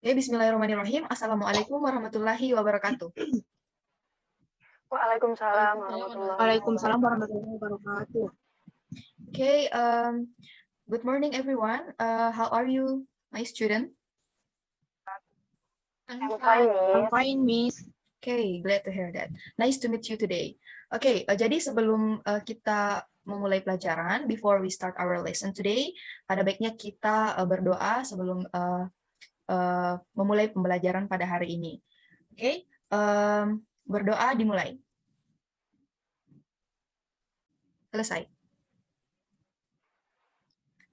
Oke, bismillahirrahmanirrahim. Assalamualaikum warahmatullahi wabarakatuh. Waalaikumsalam warahmatullahi Waalaikumsalam warahmatullahi wabarakatuh. Okay, good morning everyone. How are you, my student? I'm fine, I'm Miss. fine, Miss. Okay, glad to hear that. Nice to meet you today. Okay, jadi sebelum kita memulai pelajaran, before we start our lesson today, ada baiknya kita berdoa sebelum memulai pembelajaran pada hari ini. Okay, berdoa dimulai. Selesai.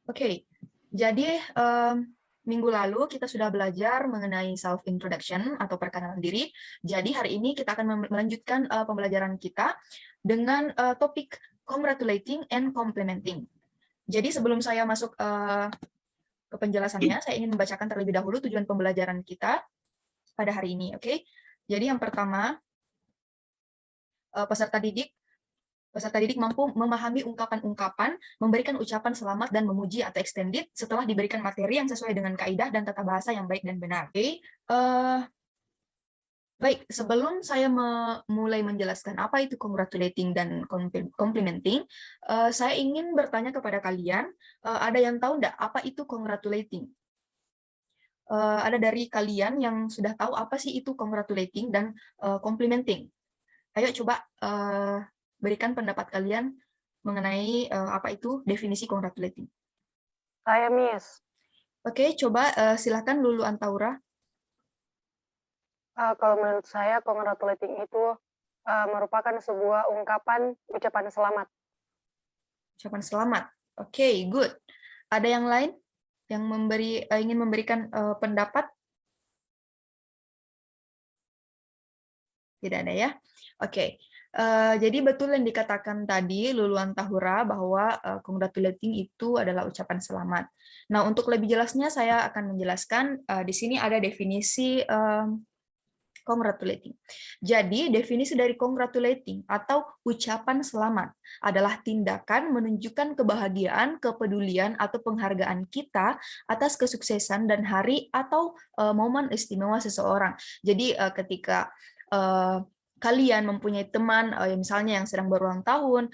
Oke, jadi minggu lalu kita sudah belajar mengenai self-introduction atau perkenalan diri. Jadi hari ini kita akan melanjutkan pembelajaran kita dengan topik congratulating and complimenting. Jadi sebelum saya masuk ke penjelasannya, saya ingin membacakan terlebih dahulu tujuan pembelajaran kita pada hari ini. Oke, jadi yang pertama, peserta didik mampu memahami ungkapan-ungkapan, memberikan ucapan selamat dan memuji atau extended setelah diberikan materi yang sesuai dengan kaidah dan tata bahasa yang baik dan benar. Oke. Baik, sebelum saya mulai menjelaskan apa itu congratulating dan complimenting, saya ingin bertanya kepada kalian, ada yang tahu enggak apa itu congratulating? Ada dari kalian yang sudah tahu apa sih itu congratulating dan complimenting? Ayo coba berikan pendapat kalian mengenai apa itu definisi congratulating. Saya, Miss. Oke, coba silakan Lulu Antaura. Kalau menurut saya, congratulating itu merupakan sebuah ucapan selamat. Ucapan selamat. Oke, good. Ada yang lain yang ingin memberikan pendapat? Tidak ada ya? Oke. Jadi betul yang dikatakan tadi Lulu Antahura bahwa congratulating itu adalah ucapan selamat. Nah, untuk lebih jelasnya saya akan menjelaskan di sini ada definisi congratulating. Jadi, definisi dari congratulating atau ucapan selamat adalah tindakan menunjukkan kebahagiaan, kepedulian, atau penghargaan kita atas kesuksesan dan hari atau momen istimewa seseorang. Jadi, ketika kalian mempunyai teman misalnya yang sedang berulang tahun,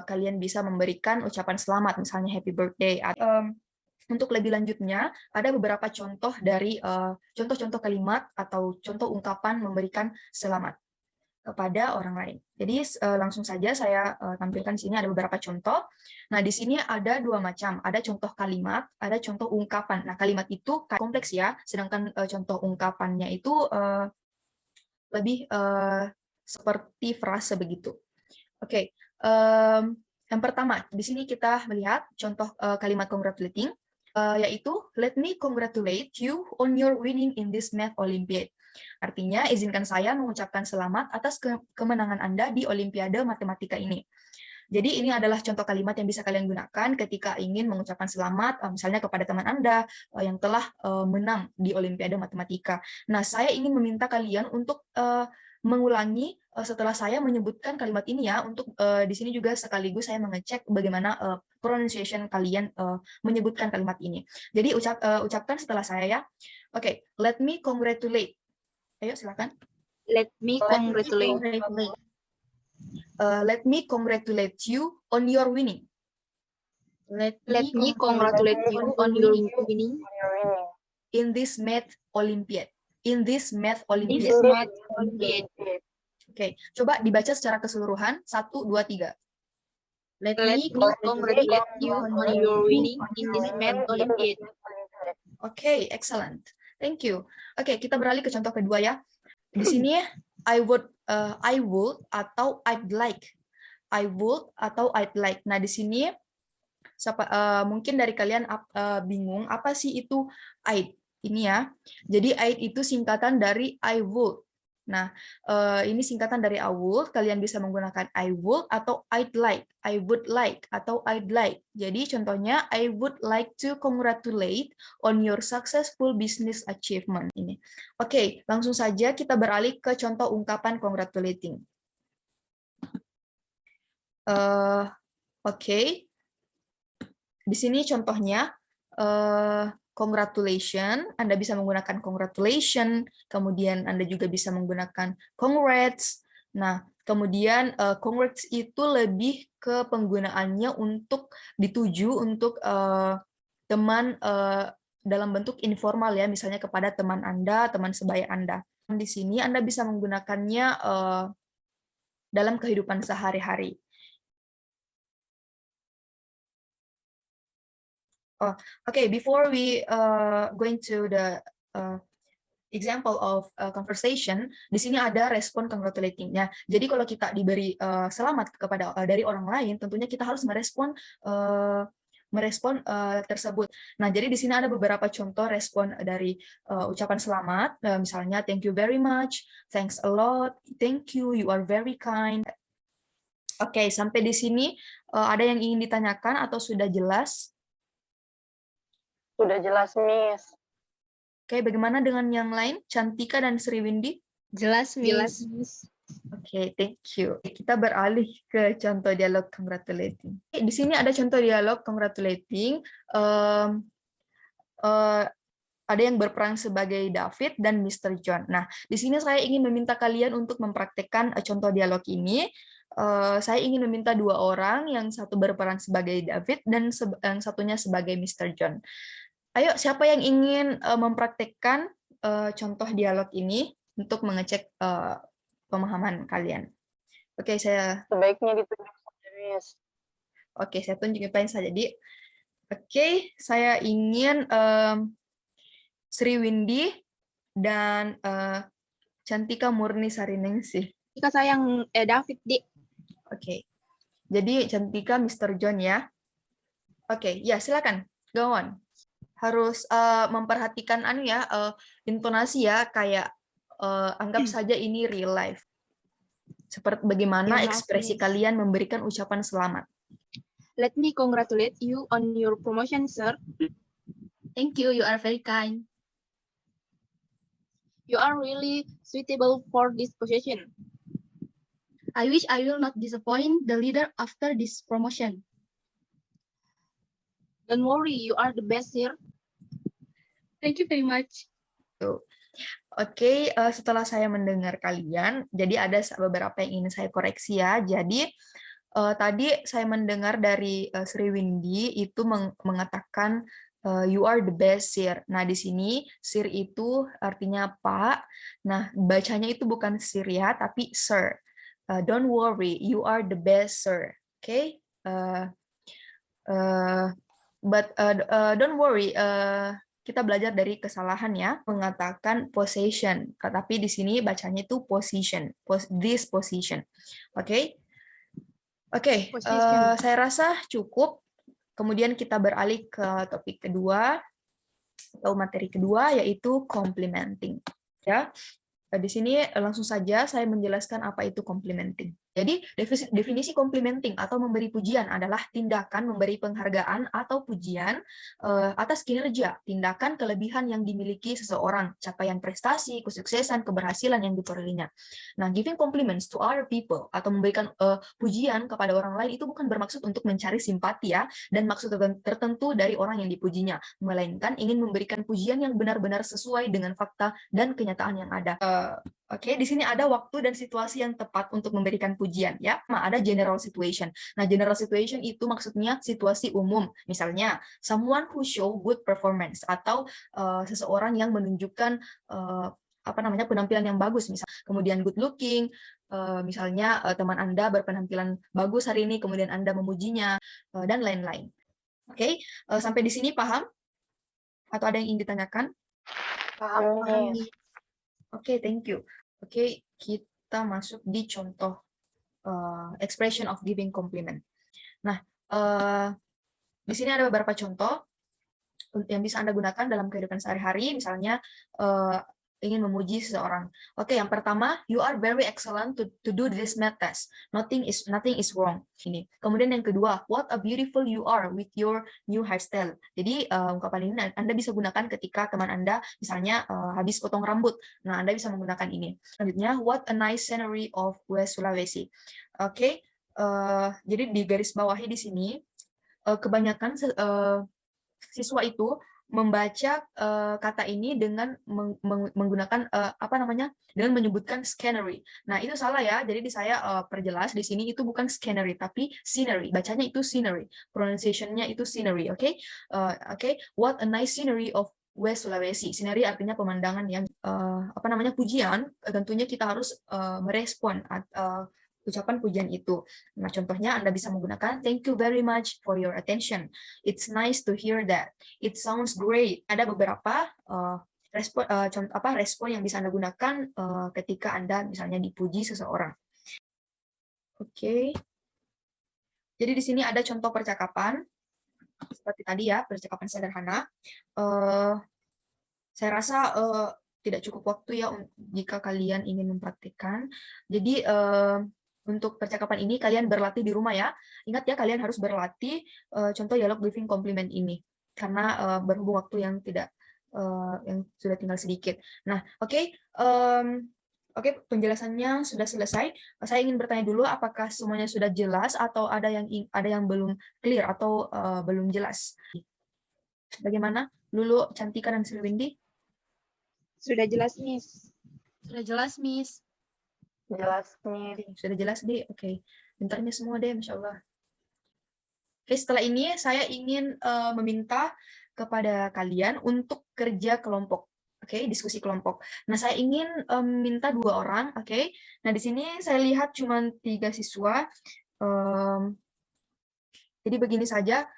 kalian bisa memberikan ucapan selamat, misalnya happy birthday. Untuk lebih lanjutnya, ada beberapa contoh dari contoh-contoh kalimat atau contoh ungkapan memberikan selamat kepada orang lain. Jadi langsung saja saya tampilkan di sini ada beberapa contoh. Nah, di sini ada dua macam, ada contoh kalimat, ada contoh ungkapan. Nah, kalimat itu kompleks ya, sedangkan contoh ungkapannya itu lebih seperti frase begitu. Oke, yang pertama di sini kita melihat contoh kalimat congratulating, yaitu let me congratulate you on your winning in this math Olympiad. Artinya izinkan saya mengucapkan selamat atas kemenangan Anda di Olimpiade Matematika ini. Jadi ini adalah contoh kalimat yang bisa kalian gunakan ketika ingin mengucapkan selamat, misalnya kepada teman Anda yang telah menang di Olimpiade Matematika. Nah, saya ingin meminta kalian untuk mengulangi setelah saya menyebutkan kalimat ini ya, untuk di sini juga sekaligus saya mengecek bagaimana pronunciation kalian menyebutkan kalimat ini. Jadi ucapkan setelah saya ya. Oke, let me congratulate. Ayo silakan. Let me congratulate. Let me congratulate you on your winning. Let me congratulate you on your winning in this math Olympiad. In this math Olympiad. In this math Olympiad. Oke, coba dibaca secara keseluruhan. 1, 2, 3. Let me congratulate you on your winning in this math Olympiad. Oke, excellent. Thank you. Oke, kita beralih ke contoh kedua ya. Di sini I would atau I'd like. I would atau I'd like. Nah, di sini mungkin dari kalian bingung apa sih itu I'd ini ya. Jadi I'd itu singkatan dari I would. Nah, ini singkatan dari I would, kalian bisa menggunakan I would atau I'd like, I would like atau I'd like. Jadi contohnya I would like to congratulate on your successful business achievement ini. Oke, langsung saja kita beralih ke contoh ungkapan congratulating. Oke. Di sini contohnya congratulation, Anda bisa menggunakan congratulation, kemudian Anda juga bisa menggunakan congrats. Nah, kemudian congrats itu lebih ke penggunaannya untuk dituju untuk teman dalam bentuk informal ya, misalnya kepada teman Anda, teman sebaya Anda. Di sini Anda bisa menggunakannya dalam kehidupan sehari-hari. Oh, okay. Before we going to the example of conversation, di sini ada respon congratulating-nya. Jadi kalau kita diberi selamat kepada dari orang lain, tentunya kita harus merespon tersebut. Nah, jadi di sini ada beberapa contoh respon dari ucapan selamat, misalnya thank you very much, thanks a lot, thank you, you are very kind. Oke, sampai di sini ada yang ingin ditanyakan atau sudah jelas? Sudah jelas, Miss. Oke, bagaimana dengan yang lain? Cantika dan Sri Windy? Jelas, Miss. Oke, thank you. Kita beralih ke contoh dialog congratulating. Di sini ada contoh dialog congratulating. Ada yang berperan sebagai David dan Mr. John. Nah, di sini saya ingin meminta kalian untuk mempraktekkan contoh dialog ini. Saya ingin meminta dua orang, yang satu berperan sebagai David dan yang satunya sebagai Mr. John. Ayo, siapa yang ingin mempraktekkan contoh dialog ini untuk mengecek pemahaman kalian? Oke, sebaiknya ditunjuk saja, Miss. Oke, saya tunjukin saja. Jadi, oke, saya ingin Sri Windy dan Cantika Murni Sariningsih. Jika saya yang David, Di. Oke. Jadi Cantika Mr. John ya. Oke, ya silakan. Go on. Harus memperhatikan intonasi ya, kayak anggap saja ini real life. Seperti bagaimana ekspresi kalian memberikan ucapan selamat. Let me congratulate you on your promotion, sir. Thank you, you are very kind. You are really suitable for this position. I wish I will not disappoint the leader after this promotion. Don't worry, you are the best here. Thank you very much. Oke, setelah saya mendengar kalian, jadi ada beberapa yang ingin saya koreksi ya. Jadi tadi saya mendengar dari Sri Windy itu mengatakan you are the best sir. Nah, di sini sir itu artinya Pak. Nah, bacanya itu bukan sir ya, tapi sir. Don't worry, you are the best sir. Okay? But don't worry, kita belajar dari kesalahan ya, mengatakan possession, tapi di sini bacanya itu position, this position. Oke? Oke, saya rasa cukup. Kemudian kita beralih ke topik kedua atau materi kedua, yaitu complimenting. Ya, di sini langsung saja saya menjelaskan apa itu complimenting. Jadi definisi complimenting atau memberi pujian adalah tindakan memberi penghargaan atau pujian atas kinerja, tindakan, kelebihan yang dimiliki seseorang, capaian prestasi, kesuksesan, keberhasilan yang diperolehnya. Nah, giving compliments to other people atau memberikan pujian kepada orang lain itu bukan bermaksud untuk mencari simpati ya, dan maksud tertentu dari orang yang dipujinya, melainkan ingin memberikan pujian yang benar-benar sesuai dengan fakta dan kenyataan yang ada. Oke, di sini ada waktu dan situasi yang tepat untuk memberikan pujian ya. Ada general situation. Nah, general situation itu maksudnya situasi umum. Misalnya, someone who show good performance atau seseorang yang menunjukkan penampilan yang bagus, misal. Kemudian good looking, misalnya teman Anda berpenampilan bagus hari ini, kemudian Anda memujinya dan lain-lain. Oke, sampai di sini paham? Atau ada yang ingin ditanyakan? Paham, Miss. Oke, thank you. Oke, kita masuk di contoh expression of giving compliment. Nah, di sini ada beberapa contoh yang bisa Anda gunakan dalam kehidupan sehari-hari, misalnya ingin memuji seseorang. Oke, yang pertama, you are very excellent to do this math test. Nothing is wrong. Ini. Kemudian yang kedua, what a beautiful you are with your new hairstyle. Jadi ungkapan ini Anda bisa gunakan ketika teman Anda misalnya habis potong rambut. Nah, Anda bisa menggunakan ini. Selanjutnya, what a nice scenery of West Sulawesi. Oke, jadi di garis bawahi di sini kebanyakan siswa itu membaca kata ini dengan menggunakan dengan menyebutkan scenery. Nah, itu salah ya. Jadi saya perjelas di sini itu bukan scenery tapi scenery. Bacanya itu scenery. Pronunciation-nya itu scenery, oke? Oke, what a nice scenery of West Sulawesi. Scenery artinya pemandangan yang pujian. Tentunya kita harus merespon ucapan pujian itu. Nah, contohnya Anda bisa menggunakan thank you very much for your attention. It's nice to hear that. It sounds great. Ada beberapa respon yang bisa Anda gunakan ketika Anda misalnya dipuji seseorang. Oke. Jadi di sini ada contoh percakapan seperti tadi ya, percakapan sederhana. Saya rasa tidak cukup waktu ya jika kalian ingin mempraktikkan. Jadi untuk percakapan ini kalian berlatih di rumah ya. Ingat ya, kalian harus berlatih contoh dialog briefing compliment ini karena berhubung waktu yang yang sudah tinggal sedikit. Nah, oke, penjelasannya sudah selesai. Saya ingin bertanya dulu apakah semuanya sudah jelas atau ada yang belum clear atau belum jelas. Bagaimana? Lulu, Cantika, dan Sri Windy? Sudah jelas, Miss. Sudah jelas, Miss. Jelas nih. Oke, sudah jelas deh. Oke, pintarnya semua deh, Masya Allah. Oke, setelah ini saya ingin meminta kepada kalian untuk kerja kelompok. Oke, diskusi kelompok. Nah, saya ingin minta 2 orang. Oke, nah di sini saya lihat cuma 3 siswa. Jadi begini saja,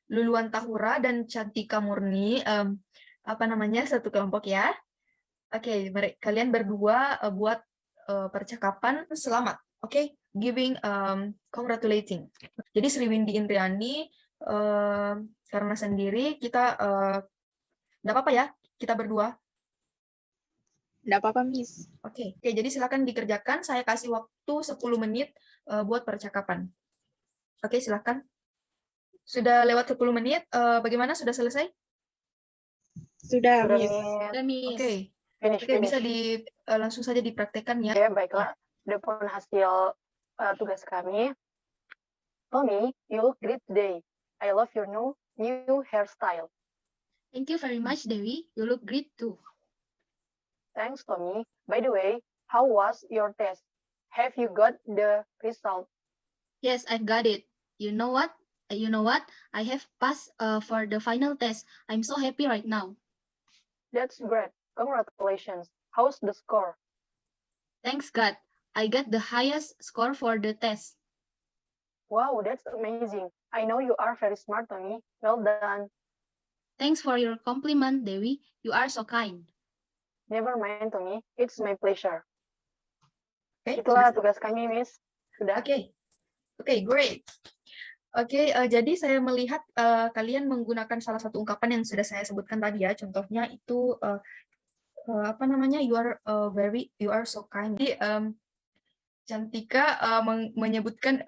Luluan Tahura dan Cantika Murni, satu kelompok ya. Oke, kalian berdua buat percakapan selamat, oke? Giving congratulating. Jadi Sri Windy Indriani karena sendiri kita nggak apa-apa ya, kita berdua. Nggak apa-apa, Miss. Oke, jadi silakan dikerjakan. Saya kasih waktu 10 menit buat percakapan. Oke, silakan. Sudah lewat 10 menit. Bagaimana? Sudah selesai? Sudah, Miss. Sudah, Miss. Oke. Finish. Bisa langsung saja dipraktekkan ya. Oke, baiklah. Adapun hasil tugas kami. Tommy, you look great today. I love your new hairstyle. Thank you very much, Dewi. You look great too. Thanks, Tommy. By the way, how was your test? Have you got the result? Yes, I've got it. You know what? I have passed for the final test. I'm so happy right now. That's great. Congratulations. How's the score? Thanks God. I got the highest score for the test. Wow, that's amazing. I know you are very smart, Tommy. Well done. Thanks for your compliment, Dewi. You are so kind. Never mind, Tommy. It's my pleasure. Oke, Itulah tugas kami, Miss. Sudah. Oke, great. Oke, jadi saya melihat kalian menggunakan salah satu ungkapan yang sudah saya sebutkan tadi ya. Contohnya itu you are so kind. Jadi Cantika menyebutkan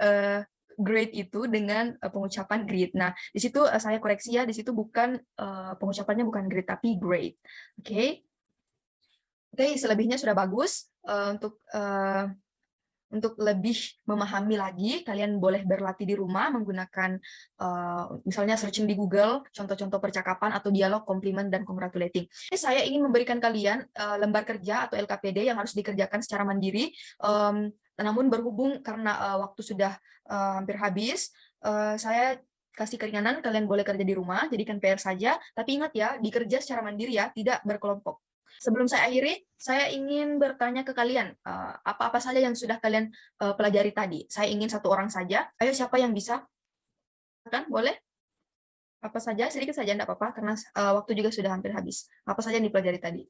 great itu dengan pengucapan great. Nah, di situ saya koreksi ya, di situ bukan pengucapannya bukan great tapi great. Oke, selebihnya sudah bagus. Untuk lebih memahami lagi, kalian boleh berlatih di rumah menggunakan misalnya searching di Google, contoh-contoh percakapan atau dialog, compliment, dan congratulating. Saya ingin memberikan kalian lembar kerja atau LKPD yang harus dikerjakan secara mandiri, namun berhubung karena waktu sudah hampir habis, saya kasih keringanan, kalian boleh kerja di rumah, jadikan PR saja, tapi ingat ya, dikerja secara mandiri ya, tidak berkelompok. Sebelum saya akhiri, saya ingin bertanya ke kalian, apa-apa saja yang sudah kalian pelajari tadi. Saya ingin 1 orang saja. Ayo, siapa yang bisa? Kan, boleh? Apa saja, sedikit saja, enggak apa-apa, karena waktu juga sudah hampir habis. Apa saja yang dipelajari tadi?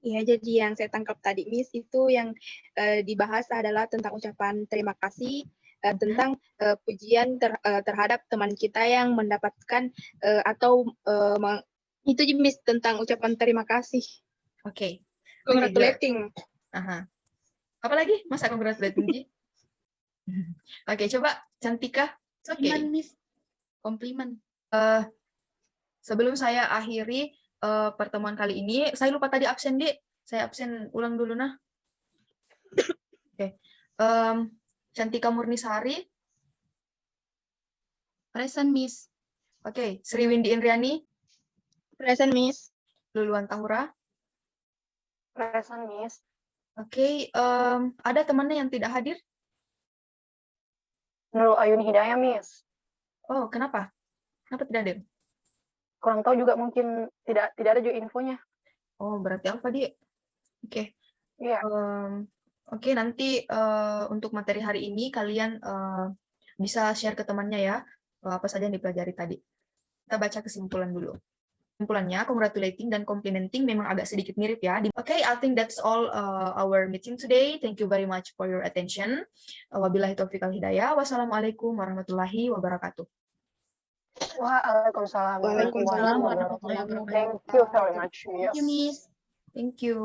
Ya, jadi yang saya tangkap tadi, Miss, itu yang dibahas adalah tentang ucapan terima kasih, tentang pujian terhadap teman kita yang mendapatkan itu, Miss, tentang ucapan terima kasih. Oke. Congratulating. Aha. Apa lagi? Masa congratulating, Ji? Oke, coba Cantika. Compliment, Miss. Compliment. Sebelum saya akhiri pertemuan kali ini, saya lupa tadi absen, Dik. Saya absen ulang dulu, nah. Oke. Cantika Murnisari. Present, Miss. Oke, Sri Windy Indriani, Present, Miss. Luluan Tahura. Present, Miss. Oke, ada temannya yang tidak hadir? Nurul Ayuni Hidayah, Miss. Oh, kenapa? Kenapa tidak hadir? Kurang tahu juga, mungkin tidak ada juga infonya. Oh, berarti apa dia? Oke. Iya. Oke, nanti untuk materi hari ini kalian bisa share ke temannya ya, apa saja yang dipelajari tadi. Kita baca kesimpulan dulu. Kesimpulannya, congratulating dan complimenting memang agak sedikit mirip ya. Okay, I think that's all our meeting today. Thank you very much for your attention. Wabillahi taufiq wal hidayah. Wassalamualaikum warahmatullahi wabarakatuh. Waalaikumsalam. Waalaikumsalam warahmatullahi wabarakatuh. Thank you very much. Thank you, Miss. Thank you.